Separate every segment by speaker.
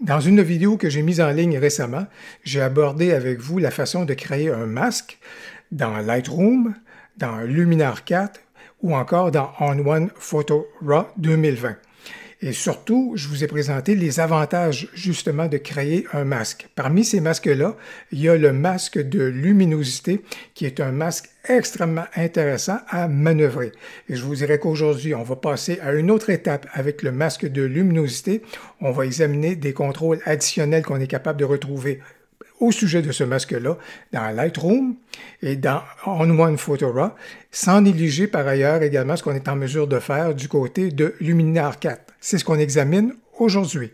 Speaker 1: Dans une vidéo que j'ai mise en ligne récemment, j'ai abordé avec vous la façon de créer un masque dans Lightroom, dans Luminar 4 ou encore dans ON1 Photo RAW 2020. Et surtout, je vous ai présenté les avantages justement de créer un masque. Parmi ces masques-là, il y a le masque de luminosité qui est un masque extrêmement intéressant à manœuvrer. Et je vous dirais qu'aujourd'hui, on va passer à une autre étape avec le masque de luminosité. On va examiner des contrôles additionnels qu'on est capable de retrouver au sujet de ce masque-là dans Lightroom et dans ON1 Photo RAW, sans négliger par ailleurs également ce qu'on est en mesure de faire du côté de Luminar 4. C'est ce qu'on examine aujourd'hui.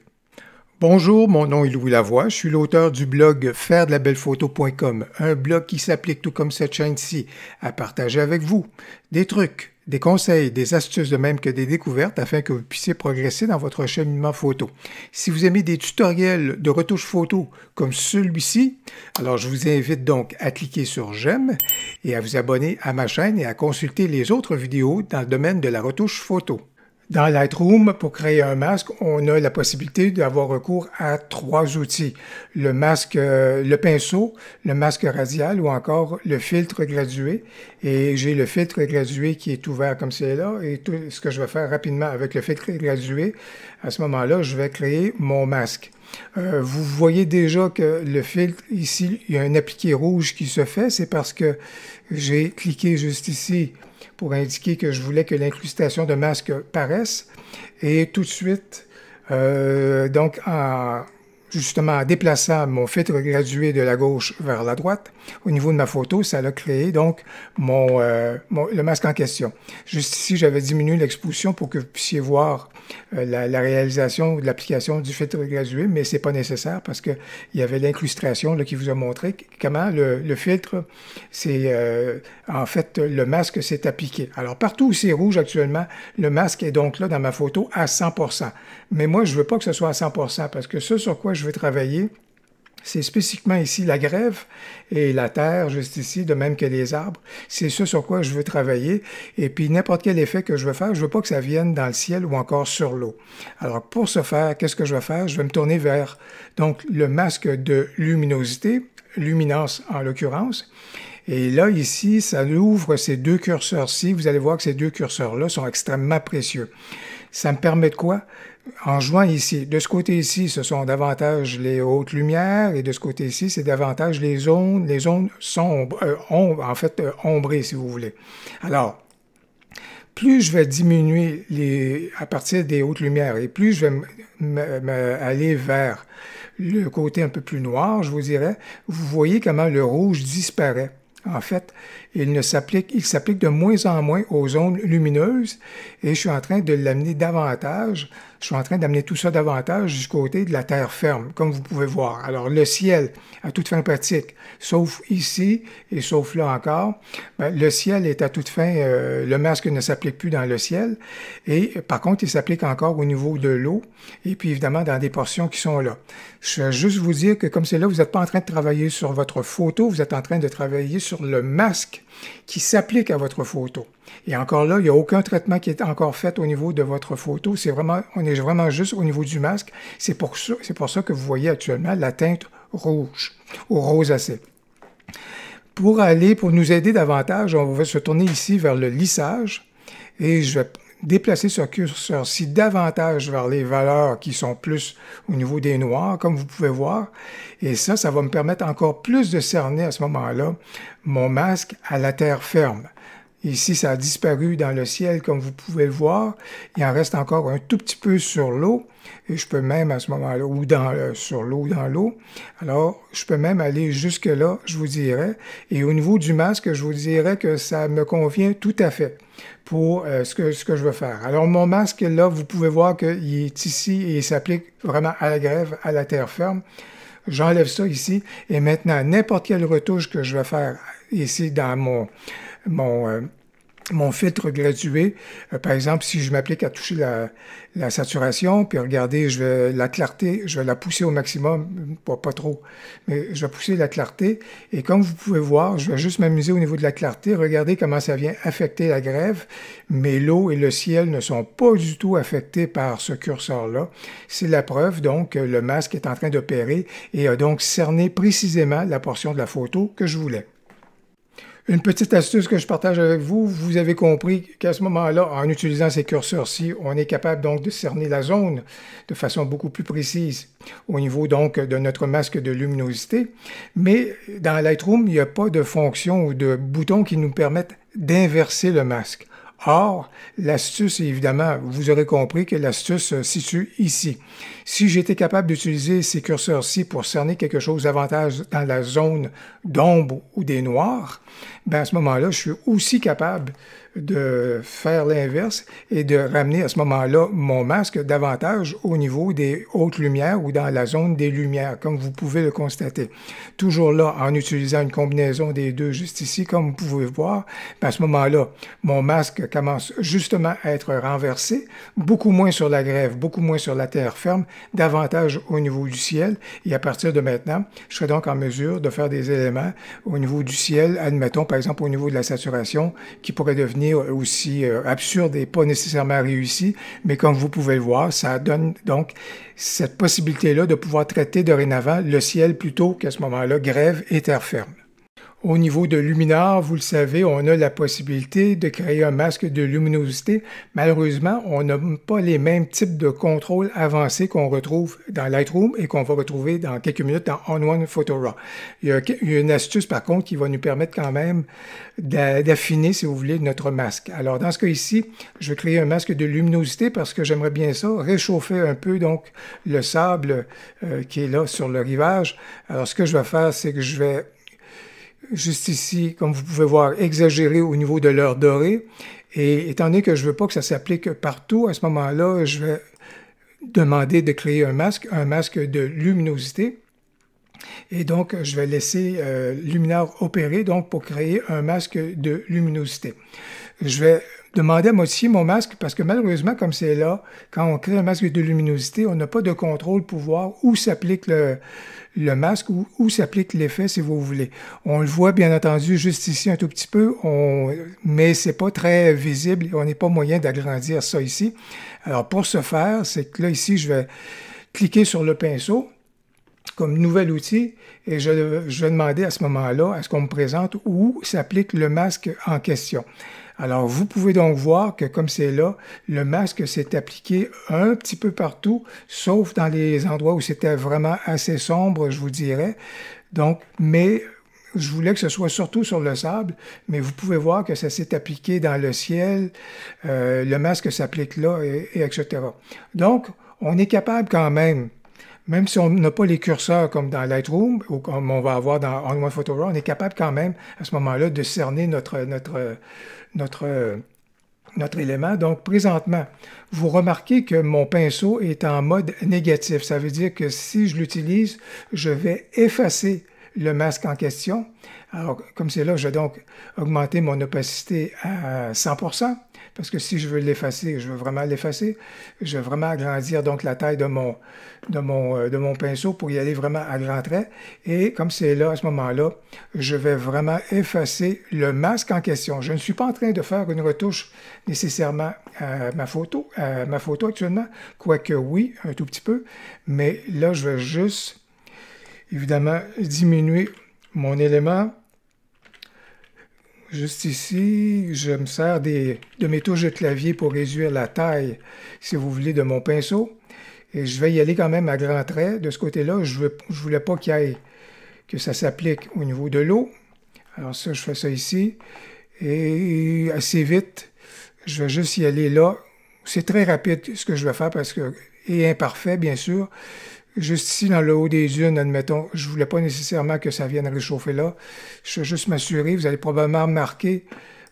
Speaker 1: Bonjour, mon nom est Louis Lavoie, je suis l'auteur du blog fairedelabellephoto.com, un blog qui s'applique tout comme cette chaîne-ci à partager avec vous des trucs, des conseils, des astuces de même que des découvertes afin que vous puissiez progresser dans votre cheminement photo. Si vous aimez des tutoriels de retouche photo comme celui-ci, alors je vous invite donc à cliquer sur j'aime et à vous abonner à ma chaîne et à consulter les autres vidéos dans le domaine de la retouche photo. Dans Lightroom, pour créer un masque, on a la possibilité d'avoir recours à 3 outils. Le masque, le pinceau, le masque radial ou encore le filtre gradué. Et j'ai le filtre gradué qui est ouvert comme c'est là. Et tout ce que je vais faire rapidement avec le filtre gradué, à ce moment-là, je vais créer mon masque. Vous voyez déjà que le filtre ici, il y a un appliqué rouge qui se fait. C'est parce que j'ai cliqué juste ici pour indiquer que je voulais que l'incrustation de masque paraisse. Et tout de suite, donc justement en déplaçant mon filtre gradué de la gauche vers la droite, au niveau de ma photo, ça a créé donc le masque en question. Juste ici, j'avais diminué l'exposition pour que vous puissiez voir la réalisation de l'application du filtre gradué, mais c'est pas nécessaire parce qu'il y avait l'incrustation qui vous a montré comment le filtre, c'est en fait le masque s'est appliqué. Alors partout où c'est rouge actuellement, le masque est donc là dans ma photo à 100%. Mais moi, je veux pas que ce soit à 100% parce que ce sur quoi je veux travailler, c'est spécifiquement ici la grève et la terre, juste ici, de même que les arbres. C'est ce sur quoi je veux travailler. Et puis, n'importe quel effet que je veux faire, je veux pas que ça vienne dans le ciel ou encore sur l'eau. Alors, pour ce faire, qu'est-ce que je vais faire? Je vais me tourner vers donc le masque de luminosité, luminance en l'occurrence. Et là, ici, ça ouvre ces deux curseurs-ci. Vous allez voir que ces deux curseurs-là sont extrêmement précieux. Ça me permet de quoi? En jouant ici, de ce côté-ci, ce sont davantage les hautes lumières, et de ce côté-ci, c'est davantage les zones sont ombrées, si vous voulez. Alors, plus je vais diminuer à partir des hautes lumières, et plus je vais aller vers le côté un peu plus noir, je vous dirais, vous voyez comment le rouge disparaît. En fait, il s'applique de moins en moins aux zones lumineuses et je suis en train de l'amener davantage. Je suis en train d'amener tout ça davantage du côté de la terre ferme, comme vous pouvez voir. Alors, le ciel, à toute fin pratique, sauf ici et sauf là encore, ben, le ciel est à toute fin, le masque ne s'applique plus dans le ciel. Et par contre, il s'applique encore au niveau de l'eau et puis évidemment dans des portions qui sont là. Je vais juste vous dire que comme c'est là, vous n'êtes pas en train de travailler sur votre photo, vous êtes en train de travailler sur le masque qui s'applique à votre photo. Et encore là, il n'y a aucun traitement qui est encore fait au niveau de votre photo. On est vraiment juste au niveau du masque. C'est pour ça que vous voyez actuellement la teinte rouge ou rosacée. Pour nous aider davantage, on va se tourner ici vers le lissage et je vais déplacer ce curseur-ci davantage vers les valeurs qui sont plus au niveau des noirs, comme vous pouvez voir. Et ça va me permettre encore plus de cerner à ce moment-là mon masque à la terre ferme. Ici, ça a disparu dans le ciel, comme vous pouvez le voir. Il en reste encore un tout petit peu sur l'eau. Et je peux même à ce moment-là, ou sur l'eau, dans l'eau. Alors, je peux même aller jusque-là, je vous dirais. Et au niveau du masque, je vous dirais que ça me convient tout à fait pour ce que je veux faire. Alors, mon masque, là, vous pouvez voir qu'il est ici et il s'applique vraiment à la grève, à la terre ferme. J'enlève ça ici. Et maintenant, n'importe quelle retouche que je vais faire ici dans mon filtre gradué. Par exemple, si je m'applique à toucher la saturation, puis regardez, la clarté, je vais la pousser au maximum, pas trop, mais je vais pousser la clarté. Et comme vous pouvez voir, je vais juste m'amuser au niveau de la clarté. Regardez comment ça vient affecter la grève, mais l'eau et le ciel ne sont pas du tout affectés par ce curseur-là. C'est la preuve, donc, que le masque est en train d'opérer et a donc cerné précisément la portion de la photo que je voulais. Une petite astuce que je partage avec vous, vous avez compris qu'à ce moment-là, en utilisant ces curseurs-ci, on est capable donc de cerner la zone de façon beaucoup plus précise au niveau donc de notre masque de luminosité. Mais dans Lightroom, il n'y a pas de fonction ou de bouton qui nous permettent d'inverser le masque. Or, l'astuce, évidemment, vous aurez compris que l'astuce se situe ici. Si j'étais capable d'utiliser ces curseurs-ci pour cerner quelque chose davantage dans la zone d'ombre ou des noirs, ben à ce moment-là, je suis aussi capable de faire l'inverse et de ramener à ce moment-là mon masque davantage au niveau des hautes lumières ou dans la zone des lumières, comme vous pouvez le constater. Toujours là, en utilisant une combinaison des deux juste ici, comme vous pouvez voir, ben à ce moment-là, mon masque commence justement à être renversé, beaucoup moins sur la grève, beaucoup moins sur la terre ferme, davantage au niveau du ciel. Et à partir de maintenant, je serai donc en mesure de faire des éléments au niveau du ciel, admettons par exemple au niveau de la saturation, qui pourrait devenir aussi absurde et pas nécessairement réussi, mais comme vous pouvez le voir, ça donne donc cette possibilité-là de pouvoir traiter dorénavant le ciel plutôt qu'à ce moment-là grève et terre ferme. Au niveau de Luminar, vous le savez, on a la possibilité de créer un masque de luminosité. Malheureusement, on n'a pas les mêmes types de contrôles avancés qu'on retrouve dans Lightroom et qu'on va retrouver dans quelques minutes dans On1 Photo Raw. Il y a une astuce, par contre, qui va nous permettre quand même d'affiner, si vous voulez, notre masque. Alors, dans ce cas ici, je vais créer un masque de luminosité parce que j'aimerais bien ça, réchauffer un peu donc le sable qui est là sur le rivage. Alors, ce que je vais faire, c'est que je vais juste ici, comme vous pouvez voir, exagéré au niveau de l'heure dorée. Et étant donné que je ne veux pas que ça s'applique partout, à ce moment-là, je vais demander de créer un masque de luminosité. Et donc, je vais laisser Luminar opérer donc pour créer un masque de luminosité. Je vais demander à modifier mon masque parce que malheureusement, comme c'est là, quand on crée un masque de luminosité, on n'a pas de contrôle pour voir où s'applique le masque, où s'applique l'effet, si vous voulez. On le voit, bien entendu, juste ici un tout petit peu, mais c'est pas très visible et on n'est pas moyen d'agrandir ça ici. Alors, pour ce faire, c'est que là, ici, je vais cliquer sur le pinceau comme nouvel outil et je vais demander à ce moment-là, à ce qu'on me présente où s'applique le masque en question. Alors, vous pouvez donc voir que comme c'est là, le masque s'est appliqué un petit peu partout, sauf dans les endroits où c'était vraiment assez sombre, je vous dirais. Donc, mais je voulais que ce soit surtout sur le sable, mais vous pouvez voir que ça s'est appliqué dans le ciel, le masque s'applique là, et etc. Donc, on est capable quand même si on n'a pas les curseurs comme dans Lightroom ou comme on va avoir dans On1 Photo Raw, on est capable quand même à ce moment-là de cerner notre élément. Donc, présentement, vous remarquez que mon pinceau est en mode négatif. Ça veut dire que si je l'utilise, je vais effacer le masque en question. Alors, comme c'est là, je vais donc augmenter mon opacité à 100%, parce que si je veux l'effacer, je veux vraiment l'effacer. Je vais vraiment agrandir donc la taille de mon pinceau pour y aller vraiment à grands traits. Et comme c'est là, à ce moment-là, je vais vraiment effacer le masque en question. Je ne suis pas en train de faire une retouche nécessairement à ma photo actuellement, quoique oui, un tout petit peu. Mais là, je vais juste, évidemment, diminuer mon élément. Juste ici, je me sers de mes touches de clavier pour réduire la taille, si vous voulez, de mon pinceau. Et je vais y aller quand même à grands traits. De ce côté-là, je voulais pas que ça s'applique au niveau de l'eau. Alors ça, je fais ça ici. Et assez vite, je vais juste y aller là. C'est très rapide ce que je vais faire et imparfait, bien sûr. Juste ici, dans le haut des dunes, admettons, je ne voulais pas nécessairement que ça vienne réchauffer là. Je vais juste m'assurer, vous allez probablement remarquer,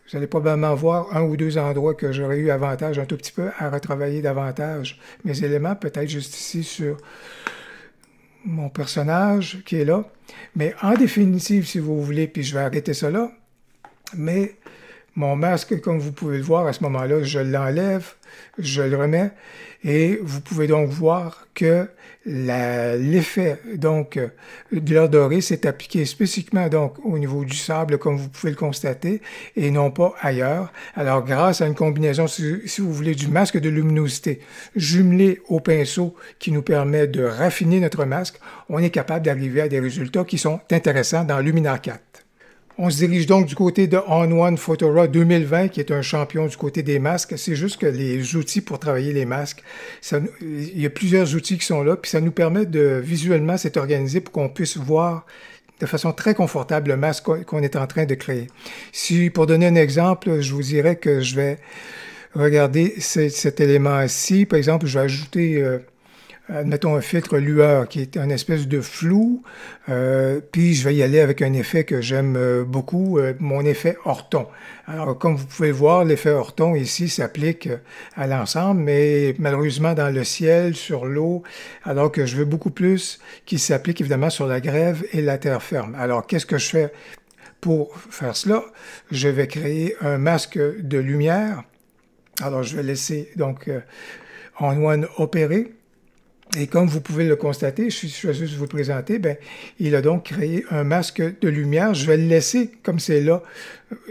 Speaker 1: vous allez probablement voir un ou deux endroits que j'aurais eu avantage un tout petit peu à retravailler davantage mes éléments, peut-être juste ici sur mon personnage qui est là. Mais en définitive, si vous voulez, puis je vais arrêter ça là, mais Mon masque, comme vous pouvez le voir à ce moment-là, je l'enlève, je le remets et vous pouvez donc voir que l'effet donc de l'or doré s'est appliqué spécifiquement donc au niveau du sable, comme vous pouvez le constater, et non pas ailleurs. Alors, grâce à une combinaison, si vous voulez, du masque de luminosité jumelé au pinceau qui nous permet de raffiner notre masque, on est capable d'arriver à des résultats qui sont intéressants dans Luminar 4. On se dirige donc du côté de On1 Photorough 2020, qui est un champion du côté des masques. C'est juste que les outils pour travailler les masques, il y a plusieurs outils qui sont là, puis ça nous permet de visuellement s'être organisé pour qu'on puisse voir de façon très confortable le masque qu'on est en train de créer. Si, pour donner un exemple, je vous dirais que je vais regarder cet élément-ci. Par exemple, je vais ajouter admettons un filtre lueur qui est une espèce de flou, puis je vais y aller avec un effet que j'aime beaucoup, mon effet Orton. Alors, comme vous pouvez le voir, l'effet Orton ici s'applique à l'ensemble, mais malheureusement dans le ciel, sur l'eau, alors que je veux beaucoup plus qu'il s'applique évidemment sur la grève et la terre ferme. Alors, qu'est-ce que je fais pour faire cela? Je vais créer un masque de lumière. Alors, je vais laisser donc On1 opérer. Et comme vous pouvez le constater, je vais juste vous le présenter, ben, il a donc créé un masque de lumière. Je vais le laisser comme c'est là.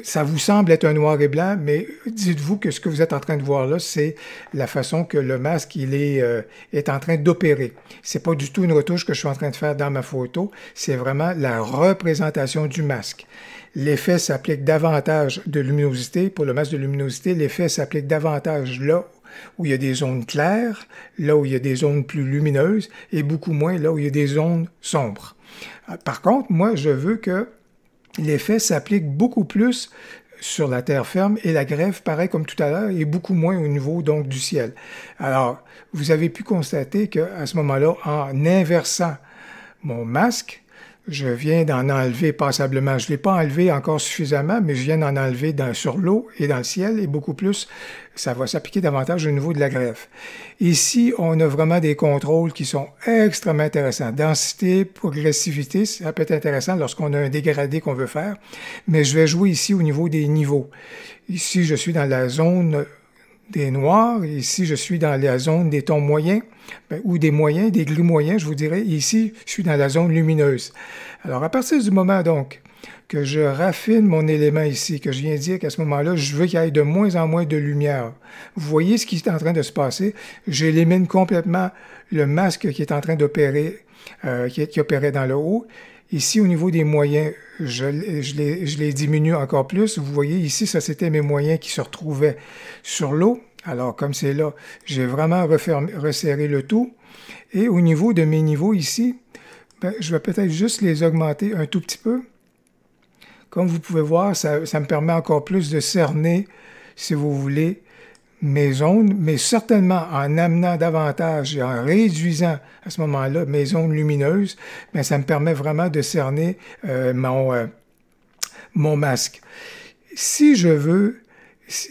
Speaker 1: Ça vous semble être un noir et blanc, mais dites-vous que ce que vous êtes en train de voir là, c'est la façon que le masque est en train d'opérer. C'est pas du tout une retouche que je suis en train de faire dans ma photo, c'est vraiment la représentation du masque. L'effet s'applique davantage de luminosité. Pour le masque de luminosité, l'effet s'applique davantage là où il y a des zones claires, là où il y a des zones plus lumineuses, et beaucoup moins là où il y a des zones sombres. Par contre, moi, je veux que l'effet s'applique beaucoup plus sur la terre ferme et la grève, pareil comme tout à l'heure, et beaucoup moins au niveau donc du ciel. Alors, vous avez pu constater qu'à ce moment-là, en inversant mon masque, je viens d'en enlever passablement. Je ne l'ai pas enlevé encore suffisamment, mais je viens d'en enlever sur l'eau et dans le ciel, et beaucoup plus, ça va s'appliquer davantage au niveau de la greffe. Ici, on a vraiment des contrôles qui sont extrêmement intéressants. Densité, progressivité, ça peut être intéressant lorsqu'on a un dégradé qu'on veut faire, mais je vais jouer ici au niveau des niveaux. Ici, je suis dans la zone des noirs. Ici, je suis dans la zone des tons moyens, ou des moyens, des gris moyens, je vous dirais. Ici, je suis dans la zone lumineuse. Alors, à partir du moment, donc, que je raffine mon élément ici, que je viens de dire qu'à ce moment-là, je veux qu'il y ait de moins en moins de lumière. Vous voyez ce qui est en train de se passer? J'élimine complètement le masque qui est en train d'opérer, qui opérait dans le haut. Ici, au niveau des moyens, je les diminue encore plus. Vous voyez, ici, ça, c'était mes moyens qui se retrouvaient sur l'eau. Alors, comme c'est là, j'ai vraiment resserré le tout. Et au niveau de mes niveaux ici, ben, je vais peut-être juste les augmenter un tout petit peu. Comme vous pouvez voir, ça me permet encore plus de cerner, si vous voulez, mes zones, mais certainement en amenant davantage et en réduisant à ce moment-là mes zones lumineuses, bien, ça me permet vraiment de cerner mon masque. Si je veux,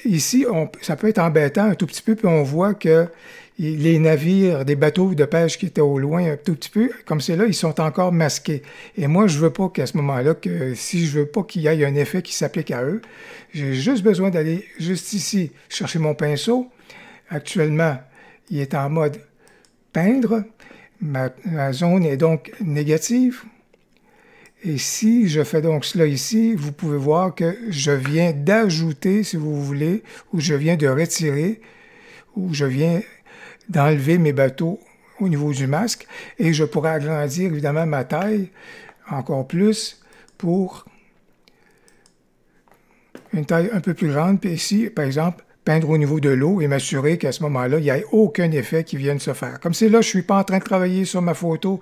Speaker 1: ici, ça peut être embêtant un tout petit peu, puis on voit que les navires, des bateaux de pêche qui étaient au loin un tout petit peu, comme c'est là, ils sont encore masqués. Et moi, je veux pas qu'à ce moment-là, si je veux pas qu'il y ait un effet qui s'applique à eux, j'ai juste besoin d'aller juste ici, chercher mon pinceau. Actuellement, il est en mode peindre. Ma zone est donc négative. Et si je fais donc cela ici, vous pouvez voir que je viens d'ajouter, si vous voulez, ou je viens de retirer, ou je viens d'enlever mes bateaux au niveau du masque, et je pourrais agrandir évidemment ma taille encore plus pour une taille un peu plus grande, puis ici, par exemple, peindre au niveau de l'eau et m'assurer qu'à ce moment-là, il n'y ait aucun effet qui vienne se faire. Comme c'est là, je ne suis pas en train de travailler sur ma photo,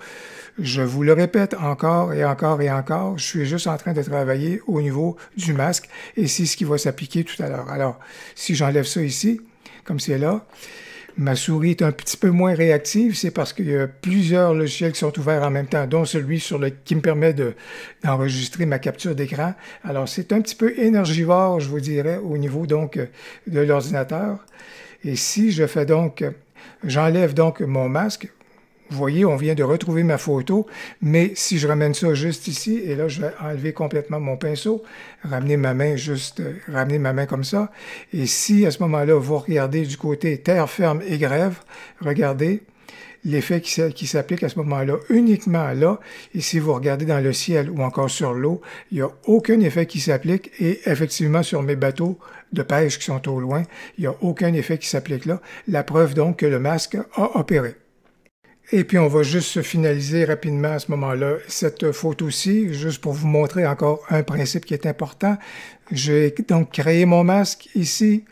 Speaker 1: je vous le répète encore et encore et encore, je suis juste en train de travailler au niveau du masque, et c'est ce qui va s'appliquer tout à l'heure. Alors, si j'enlève ça ici, comme c'est là, ma souris est un petit peu moins réactive, c'est parce qu'il y a plusieurs logiciels qui sont ouverts en même temps, dont celui qui me permet d'enregistrer ma capture d'écran. Alors, c'est un petit peu énergivore, je vous dirais, au niveau donc de l'ordinateur. Et si je fais donc, j'enlève donc mon masque, Vous voyez, on vient de retrouver ma photo, mais si je ramène ça juste ici, et là, je vais enlever complètement mon pinceau, ramener ma main ramener ma main comme ça. Et si, à ce moment-là, vous regardez du côté terre ferme et grève, regardez l'effet qui s'applique à ce moment-là, uniquement là. Et si vous regardez dans le ciel ou encore sur l'eau, il n'y a aucun effet qui s'applique. Et effectivement, sur mes bateaux de pêche qui sont au loin, il n'y a aucun effet qui s'applique là. La preuve donc que le masque a opéré. Et puis, on va juste finaliser rapidement à ce moment-là cette photo-ci, juste pour vous montrer encore un principe qui est important. J'ai donc créé mon masque ici.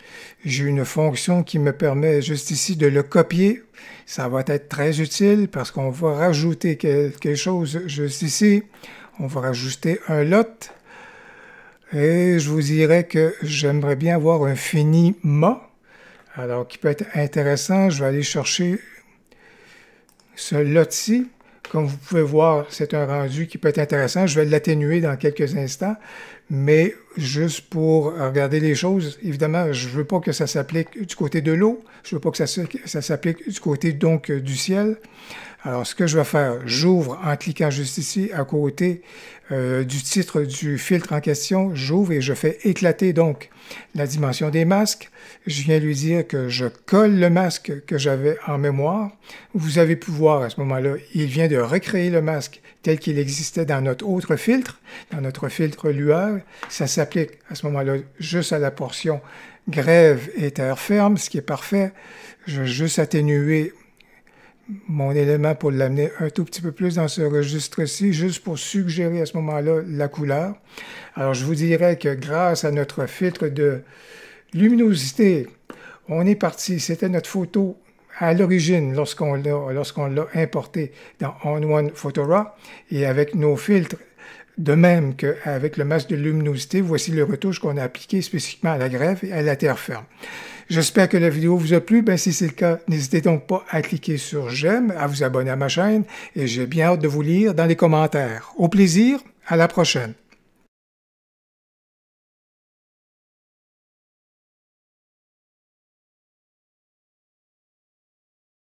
Speaker 1: J'ai une fonction qui me permet juste ici de le copier. Ça va être très utile parce qu'on va rajouter quelque chose juste ici. On va rajouter un lot. Et je vous dirais que j'aimerais bien avoir un finima. Alors, qui peut être intéressant. Je vais aller chercher ce lot-ci. Comme vous pouvez voir, c'est un rendu qui peut être intéressant. Je vais l'atténuer dans quelques instants, mais juste pour regarder les choses, évidemment, je ne veux pas que ça s'applique du côté de l'eau. Je ne veux pas que ça s'applique du côté donc du ciel. Alors, ce que je vais faire, j'ouvre en cliquant juste ici à côté du titre du filtre en question. J'ouvre et je fais éclater donc la dimension des masques. Je viens lui dire que je colle le masque que j'avais en mémoire. Vous avez pu voir à ce moment-là, il vient de recréer le masque tel qu'il existait dans notre autre filtre, dans notre filtre lueur. Ça s'applique à ce moment-là juste à la portion grève et terre ferme, ce qui est parfait. Je vais juste atténuer mon élément pour l'amener un tout petit peu plus dans ce registre-ci, juste pour suggérer à ce moment-là la couleur. Alors, je vous dirais que grâce à notre filtre de luminosité, on est parti. C'était notre photo à l'origine lorsqu'on l'a importé dans On1 Photo Raw. Et avec nos filtres, de même qu'avec le masque de luminosité, voici le retouche qu'on a appliqué spécifiquement à la grève et à la terre ferme. J'espère que la vidéo vous a plu. Si c'est le cas, n'hésitez donc pas à cliquer sur j'aime, à vous abonner à ma chaîne et j'ai bien hâte de vous lire dans les commentaires. Au plaisir, à la prochaine.